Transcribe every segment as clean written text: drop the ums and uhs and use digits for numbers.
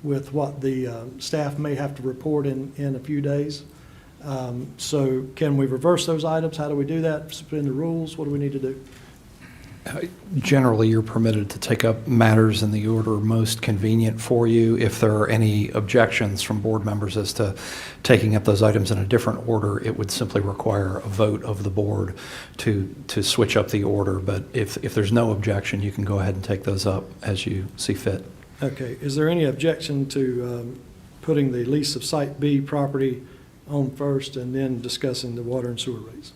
with what the staff may have to report in a few days. So can we reverse those items? How do we do that? Suspend the rules? What do we need to do? Generally, you're permitted to take up matters in the order most convenient for you. If there are any objections from board members as to taking up those items in a different order, it would simply require a vote of the board to switch up the order. But if there's no objection, you can go ahead and take those up as you see fit. Okay. Is there any objection to putting the lease of Site B property on first and then discussing the water and sewer rates?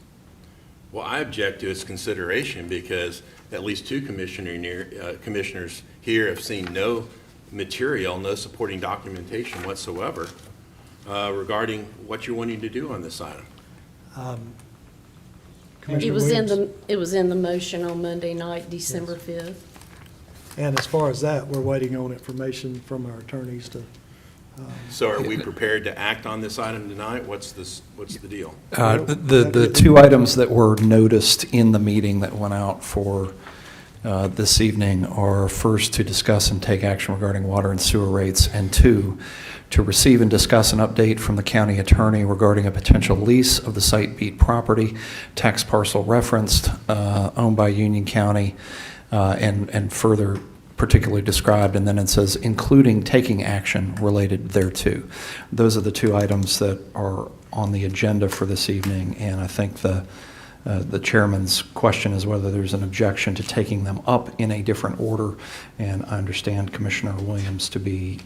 Well, I object to its consideration because at least two commissioners here have seen no material, no supporting documentation whatsoever regarding what you're wanting to do on this item. Commissioner It was in the motion on Monday night, December 5th. And as far as that, we're waiting on information from our attorneys to. So are we prepared to act on this item tonight? What's the deal? The two items that were noticed in the meeting that went out for this evening are, first, to discuss and take action regarding water and sewer rates, and two, to receive and discuss an update from the county attorney regarding a potential lease of the Site B property, tax parcel referenced, owned by Union County, and further particularly described, and then it says including taking action related thereto. Those are the two items that are on the agenda for this evening, and I think the chairman's question is whether there's an objection to taking them up in a different order, and I understand Commissioner Williams to be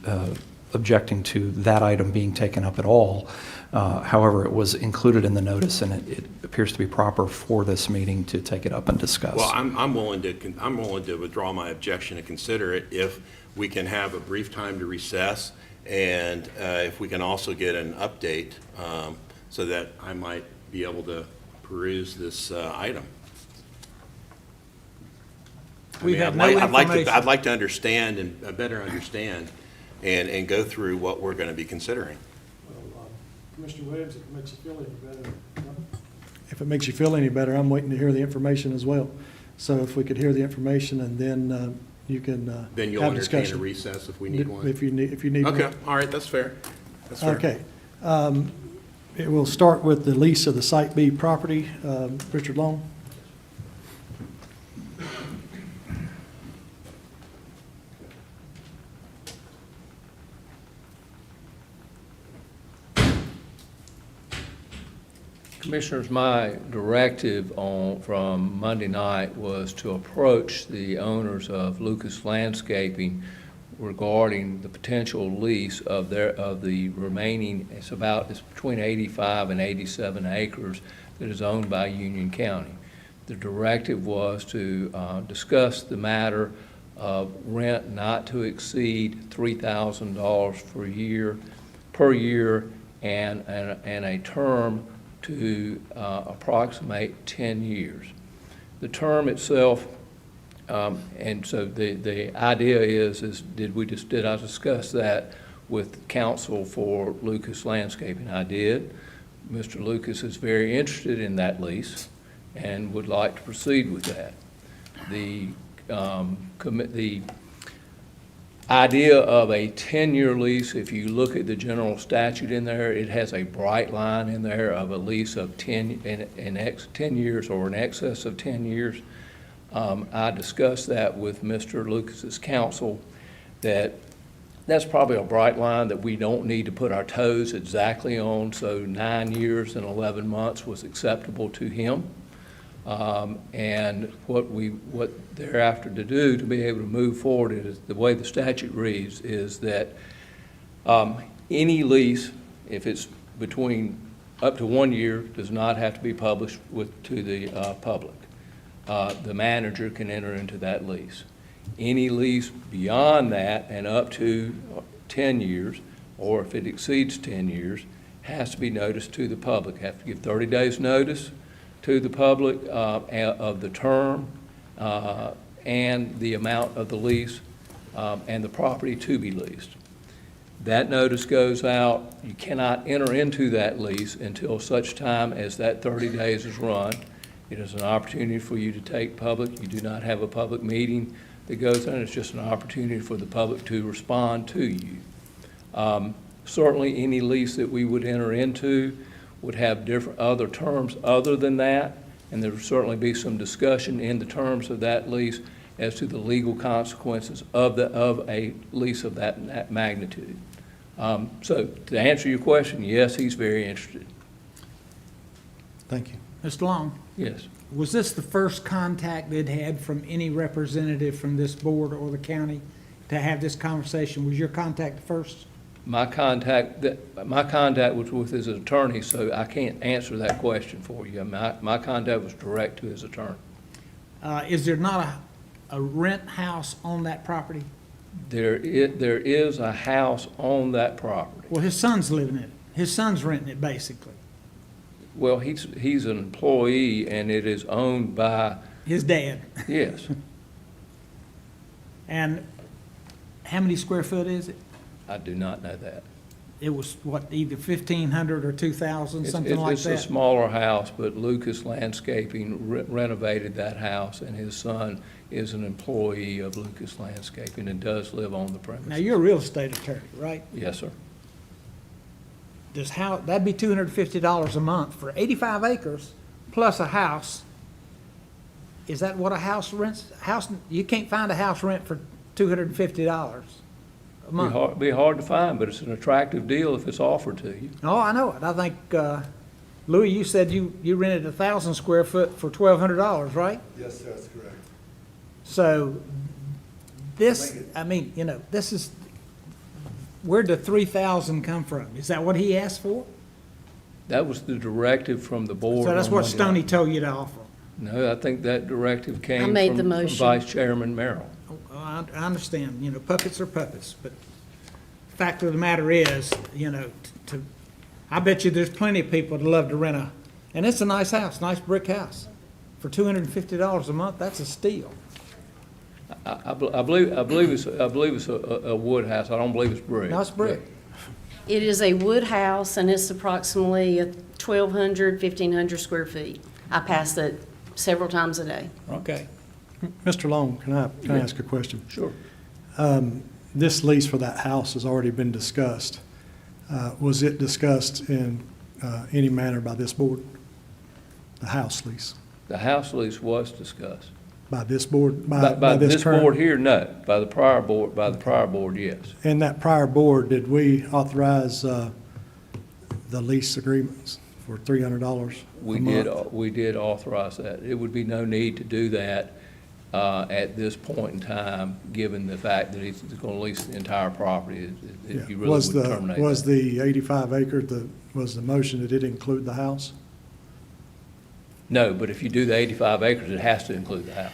objecting to that item being taken up at all. However, it was included in the notice, and it appears to be proper for this meeting to take it up and discuss. Well, I'm willing to withdraw my objection and consider it if we can have a brief time to recess, and if we can also get an update so that I might be able to peruse this item. I'd like to understand and better understand and go through what we're going to be considering. Commissioner Williams, if it makes you feel any better. If it makes you feel any better, I'm waiting to hear the information as well. So if we could hear the information and then you can then you'll have entertain discussion. a recess if we need one. If you need Okay, one. all right, that's fair. That's fair. Okay. It will start with the lease of the Site B property. Richard Long. Commissioners, my directive from Monday night was to approach the owners of Lucas Landscaping regarding the potential lease of the remaining, it's between 85 and 87 acres that is owned by Union County. The directive was to discuss the matter of rent not to exceed $3,000 per year and a term to approximate 10 years. The term itself, and so the idea is did I discuss that with counsel for Lucas Landscaping? I did. Mr. Lucas is very interested in that lease and would like to proceed with that. The idea of a 10-year lease, if you look at the general statute in there, it has a bright line in there of a lease of 10 years or in excess of 10 years. I discussed that with Mr. Lucas's counsel, that's probably a bright line that we don't need to put our toes exactly on, so 9 years and 11 months was acceptable to him. And what they're after to do to be able to move forward is the way the statute reads is that any lease, if it's between up to 1 year, does not have to be published to the public. The manager can enter into that lease. Any lease beyond that and up to 10 years, or if it exceeds 10 years, has to be noticed to the public. Have to give 30 days notice to the public of the term and the amount of the lease and the property to be leased. That notice goes out. You cannot enter into that lease until such time as that 30 days is run. It is an opportunity for you to take public. You do not have a public meeting that goes in. It's just an opportunity for the public to respond to you. Certainly, any lease that we would enter into would have different other terms other than that, and there would certainly be some discussion in the terms of that lease as to the legal consequences of a lease of that magnitude. So to answer your question, yes, he's very interested. Thank you. Mr. Long, Yes. was this the first contact they'd had from any representative from this board or the county to have this conversation? Was your contact first? My contact was with his attorney, so I can't answer that question for you. My contact was direct to his attorney. Is there not a rent house on that property? There is a house on that property. Well, his son's living in it. His son's renting it, basically. Well, he's an employee, and it is owned by, His dad. yes, And how many square foot is it? I do not know that. It was, what, either 1,500 or 2,000, something like It's a that? smaller house, but Lucas Landscaping renovated that house, and his son is an employee of Lucas Landscaping and does live on the Now, premises. you're a real estate attorney, right? Yes, sir. That'd be $250 a month for 85 acres plus a house. Is that what a house rents? You can't find a house rent for $250 a month. Be hard to find, but it's an attractive deal if it's offered to you. Oh, I know it. I think, Louis, you said you rented 1,000 square foot for $1,200, right? Yes, sir, that's correct. So this, I mean, this is, where'd the 3,000 come from? Is that what he asked for? That was the directive from the board. So that's on what Monday Stoney night. told you to offer? No, I think that directive came made the from motion. Vice Chairman Merrill. Oh, I understand, puppets are puppets, but fact of the matter is, I bet you there's plenty of people that love to rent and it's a nice house, nice brick house. For $250 a month, that's a steal. I believe it's a wood house. I don't believe it's brick. Nice brick. It is a wood house, and it's approximately 1,200, 1,500 square feet. I pass it several times a day. Okay. Mr. Long, can I ask a question? Sure. This lease for that house has already been discussed. Was it discussed in any manner by this board? The house lease? The house lease was discussed. By this board? By this current- board here, no. By the prior board, yes. In that prior board, did we authorize the lease agreements for $300 a month? We did authorize that. It would be no need to do that at this point in time, given the fact that he's going to lease the entire property. Yeah. You really would terminate Was that. the 85 acre, was the motion that it include the house? No, but if you do the 85 acres, it has to include the house.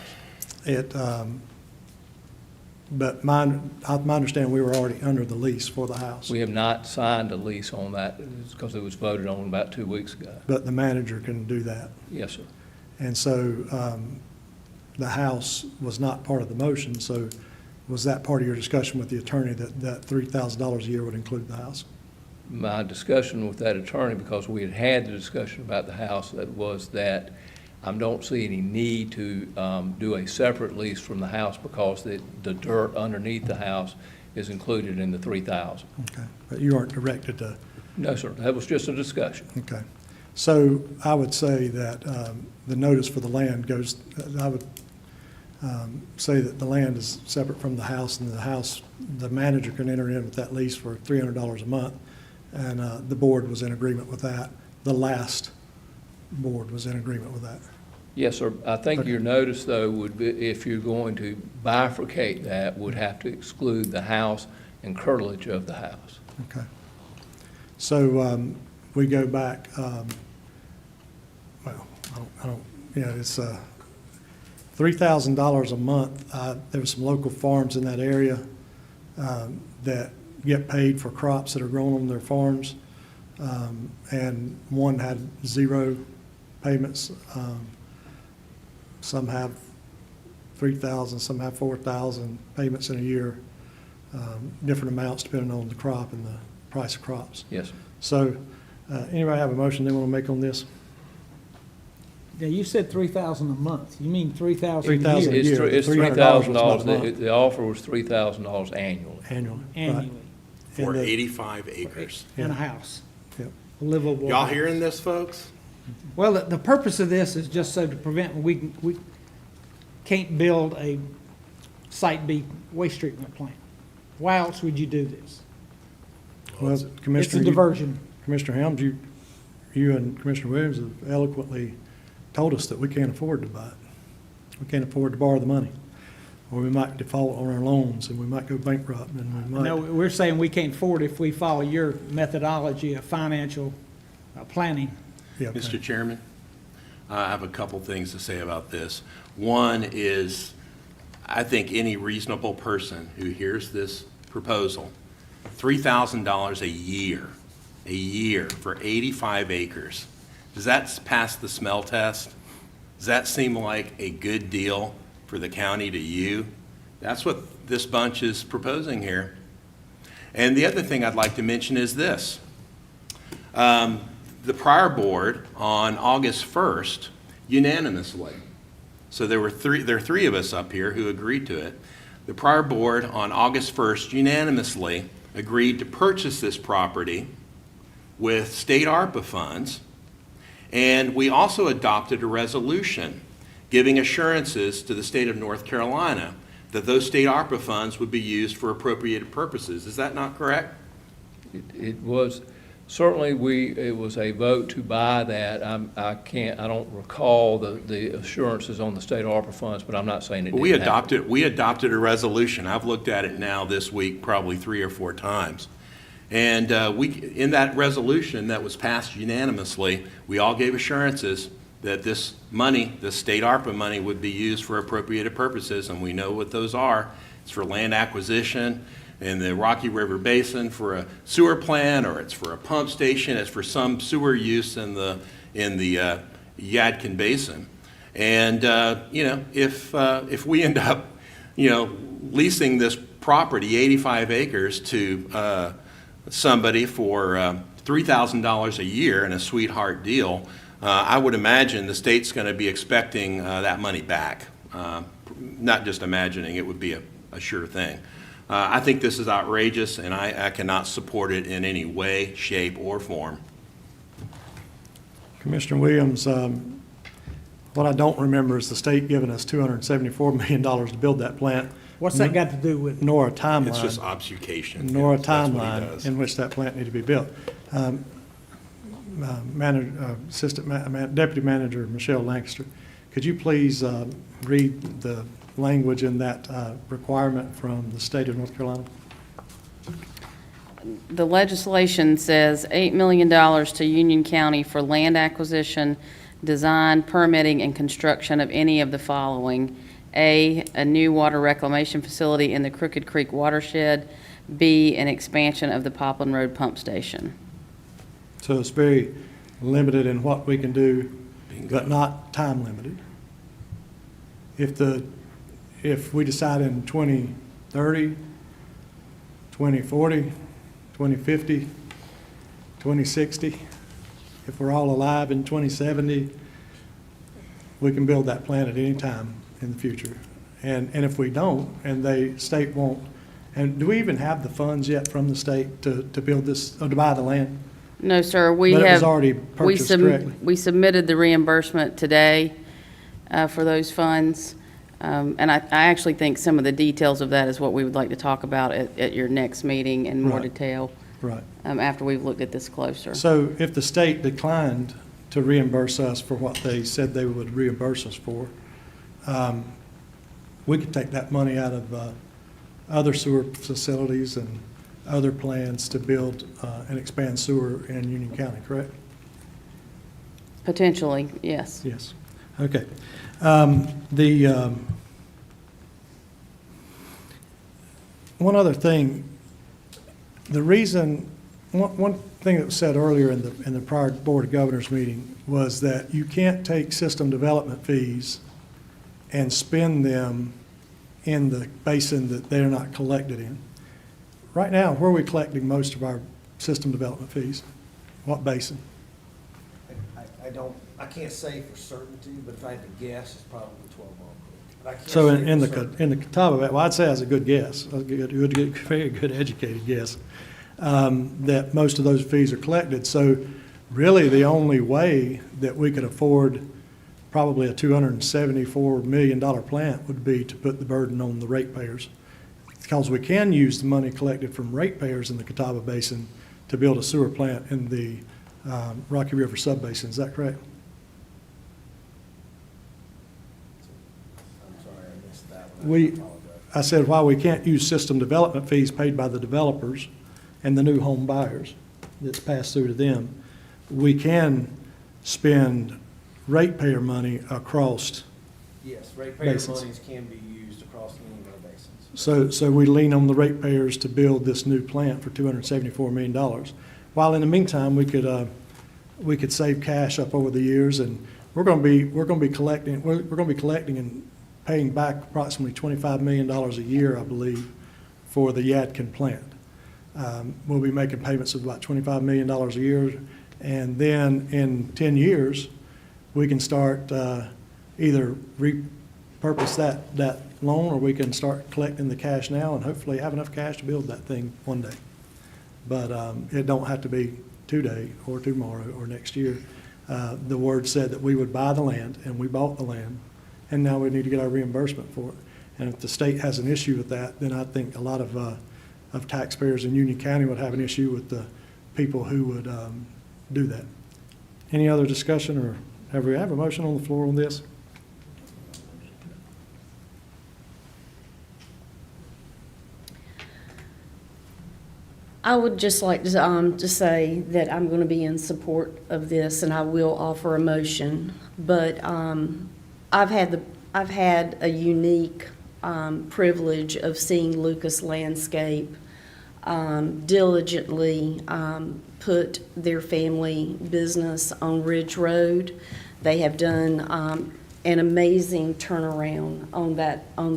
But my understanding, we were already under the lease for the house. We have not signed a lease on that because it was voted on about 2 weeks ago. But the manager can do that. Yes, sir. And so the house was not part of the motion, so was that part of your discussion with the attorney that $3,000 a year would include the house? My discussion with that attorney, because we had the discussion about the house, that was that I don't see any need to do a separate lease from the house because the dirt underneath the house is included in the 3,000. Okay, but you aren't directed to, No, sir, that was just a discussion. okay. So I would say that the notice for the land goes, I would say that the land is separate from the house, and the manager can enter in with that lease for $300 a month. And the board was in agreement with that. The last board was in agreement with that. Yes, sir. I think your notice, though, would be, if you're going to bifurcate that, would have to exclude the house and curtilage of the house. Okay. So we go back, well, I don't, it's $3,000 a month. There were some local farms in that area that get paid for crops that are grown on their farms, and one had 0 payments. Some have 3,000, some have 4,000 payments in a year, different amounts depending on the crop and the price of crops. Yes, sir. So anybody have a motion they want to make on this? Now, you said 3,000 a month. You mean 3,000 a 3,000 year? a year. It's $300 $3,000, a month. the offer was $3,000 annually. Annually. right. Annually, For And the- 85 acres. in a house, Yep. a livable. Y'all house. hearing this, folks? Well, the purpose of this is just so to prevent, we can't build a Site B waste treatment plant. Why else would you do this? Well, It's a Commissioner, diversion. Commissioner Helms, you and Commissioner Williams have eloquently told us that we can't afford to buy it. We can't afford to borrow the money, or we might default on our loans, and we might go bankrupt, and we No, might. we're saying we can't afford if we follow your methodology of financial planning. Yeah, okay. Mr. Chairman, I have a couple things to say about this. One is, I think any reasonable person who hears this proposal, $3,000 a year for 85 acres, does that pass the smell test? Does that seem like a good deal for the county to you? That's what this bunch is proposing here. And the other thing I'd like to mention is this. The prior board on August 1st unanimously, so there are three of us up here who agreed to it. The prior board on August 1st unanimously agreed to purchase this property with state ARPA funds, and we also adopted a resolution giving assurances to the state of North Carolina that those state ARPA funds would be used for appropriated purposes. Is that not correct? It was, certainly it was a vote to buy that. I don't recall the assurances on the state ARPA funds, but I'm not saying it didn't happen. We adopted a resolution. I've looked at it now this week probably 3 or 4 times. And in that resolution that was passed unanimously, we all gave assurances that this money, the state ARPA money, would be used for appropriated purposes, and we know what those are. It's for land acquisition in the Rocky River Basin for a sewer plant, or it's for a pump station, it's for some sewer use in the Yadkin Basin. And if we end up leasing this property, 85 acres, to somebody for $3,000 a year in a sweetheart deal, I would imagine the state's going to be expecting that money back. Not just imagining, it would be a sure thing. I think this is outrageous, and I cannot support it in any way, shape, or form. Commissioner Williams, what I don't remember is the state giving us $274 million to build that plant. What's that got to do with it? Nor a It's just timeline, obfuscation. nor a That's what he timeline does. in which that plant need to be built. Deputy Manager Michelle Lancaster, could you please read the language in that requirement from the state of North Carolina? The legislation says $8 million to Union County for land acquisition, design, permitting, and construction of any of the following: A, a new water reclamation facility in the Crooked Creek watershed; B, an expansion of the Poplin Road pump station. So it's very limited in what we can do, but not time limited. If we decide in 2030, 2040, 2050, 2060, if we're all alive in 2070, we can build that plant at any time in the future. And if we don't, and the state won't, and do we even have the funds yet from the state to build this, or to buy the land? No, sir, we have. But it was already purchased correctly. We submitted the reimbursement today for those funds. And I actually think some of the details of that is what we would like to talk about at your next meeting in more Right. detail, Right. after we've looked at this closer. So if the state declined to reimburse us for what they said they would reimburse us for, we could take that money out of other sewer facilities and other plans to build and expand sewer in Union County, correct? Potentially, yes. Yes. Okay. One other thing, the reason, one thing that was said earlier in the prior Board of Governors meeting was that you can't take system development fees and spend them in the basin that they're not collected in. Right now, where are we collecting most of our system development fees? What basin? I can't say for certainty, but if I had to guess, it's probably 12 Mile Creek. But I can't So say in for the, certain. in the Catawba, well, I'd say that's a good guess, a good, very good educated guess, that most of those fees are collected. So really, the only way that we could afford probably a $274 million plant would be to put the burden on the ratepayers. Because we can use the money collected from ratepayers in the Catawba Basin to build a sewer plant in the Rocky River subbasin. Is that correct? I'm sorry, I missed that one. I apologize. I said, while we can't use system development fees paid by the developers and the new home buyers that's passed through to them, we can spend ratepayer money across. Yes, ratepayer Basins. monies can be used across any of our basins. So we lean on the ratepayers to build this new plant for $274 million. While in the meantime, we could save cash up over the years, and we're going to be collecting and paying back approximately $25 million a year, I believe, for the Yadkin plant. We'll be making payments of about $25 million a year, and then in 10 years, we can start either repurpose that loan, or we can start collecting the cash now and hopefully have enough cash to build that thing one day. But it don't have to be today or tomorrow or next year. The word said that we would buy the land, and we bought the land, and now we need to get our reimbursement for it. And if the state has an issue with that, then I think a lot of taxpayers in Union County would have an issue with the people who would do that. Any other discussion, or have we have a motion on the floor on this? I would just like to say that I'm going to be in support of this, and I will offer a motion. But I've had a unique privilege of seeing Lucas Landscape diligently put their family business on Ridge Road. They have done an amazing turnaround on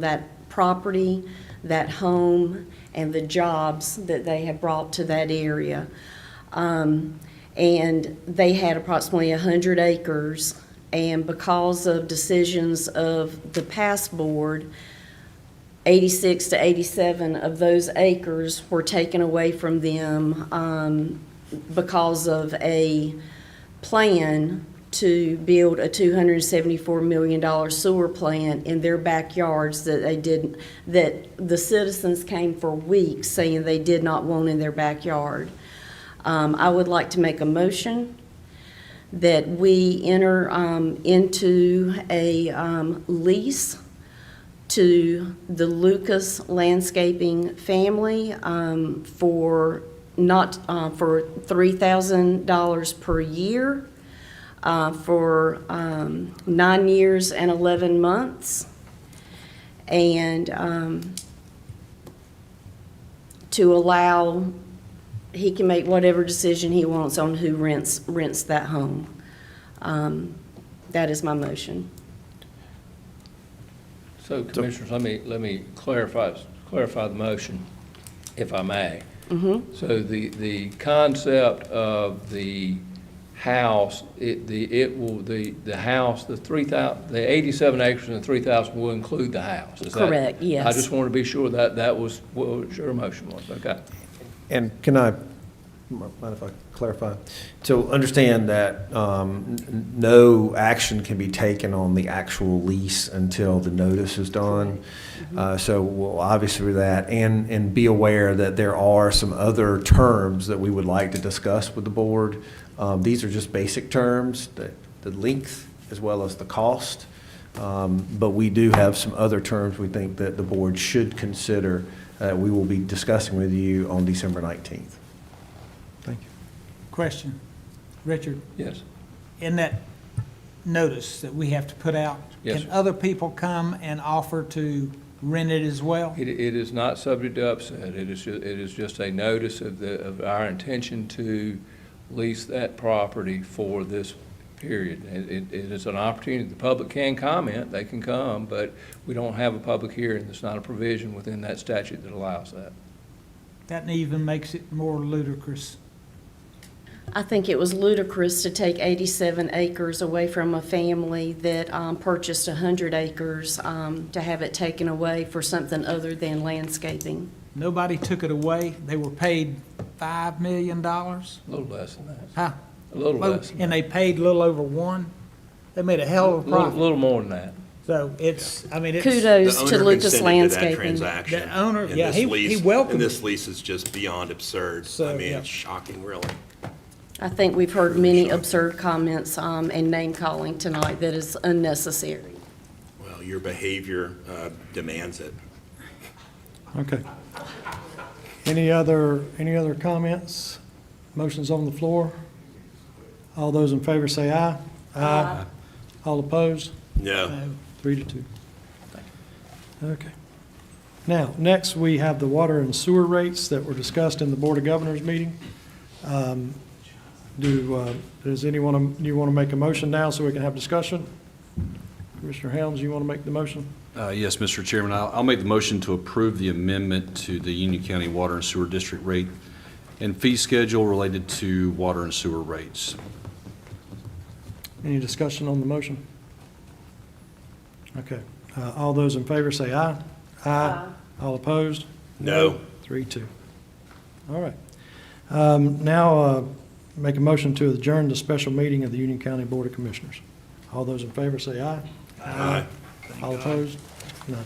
that property, that home, and the jobs that they have brought to that area. And they had approximately 100 acres, and because of decisions of the past board, 86 to 87 of those acres were taken away from them because of a plan to build a $274 million sewer plant in their backyards that the citizens came for weeks saying they did not want in their backyard. I would like to make a motion that we enter into a lease to the Lucas Landscaping family for $3,000 per year for 9 years and 11 months, and to allow, he can make whatever decision he wants on who rents that home. That is my motion. So Commissioners, let me clarify the motion, if I may. Mm-hmm. So the concept of the house, the house, the 87 acres and the 3,000 will include the house. Is that- Correct, yes. I just want to be sure that was what your motion was, okay? And can I, mind if I clarify? So understand that no action can be taken on the actual lease until the notice is done. So we'll obviously do that, and be aware that there are some other terms that we would like to discuss with the board. These are just basic terms, the length as well as the cost. But we do have some other terms we think that the board should consider. We will be discussing with you on December 19th. Thank you. Question, Richard, Yes. in that notice that we have to put out, Yes, can sir. other people come and offer to rent it as well? It is not subject to upset. It is just a notice of our intention to lease that property for this period. It is an opportunity. The public can comment, they can come, but we don't have a public hearing. There's not a provision within that statute that allows that. That even makes it more ludicrous. I think it was ludicrous to take 87 acres away from a family that purchased 100 acres, to have it taken away for something other than landscaping. Nobody took it away. They were paid $5 million. A little less than that. Huh? A little less. And they paid a little over one. They made a hell of a A profit. little more than that. So it's, I mean, it's. Kudos The to owner Lucas consented to that Landscaping. transaction. The owner, and yeah, this he lease- welcomed And this it. lease is just beyond absurd. So, I mean, yeah. it's shocking, really. I think we've heard many absurd comments and name-calling tonight that is unnecessary. Well, your behavior demands it. Okay. Any other comments? Motions on the floor? All those in favor say aye. Aye. All opposed? No. 3-2. Okay. Now, next, we have the water and sewer rates that were discussed in the Board of Governors meeting. Does anyone, you want to make a motion now so we can have discussion? Commissioner Helms, you want to make the motion? Yes, Mr. Chairman, I'll make the motion to approve the amendment to the Union County Water and Sewer District rate and fee schedule related to water and sewer rates. Any discussion on the motion? Okay. All those in favor say aye. Aye. All opposed? No. 3-2. All right. Now, make a motion to adjourn the special meeting of the Union County Board of Commissioners. All those in favor say aye. Aye. All opposed? None.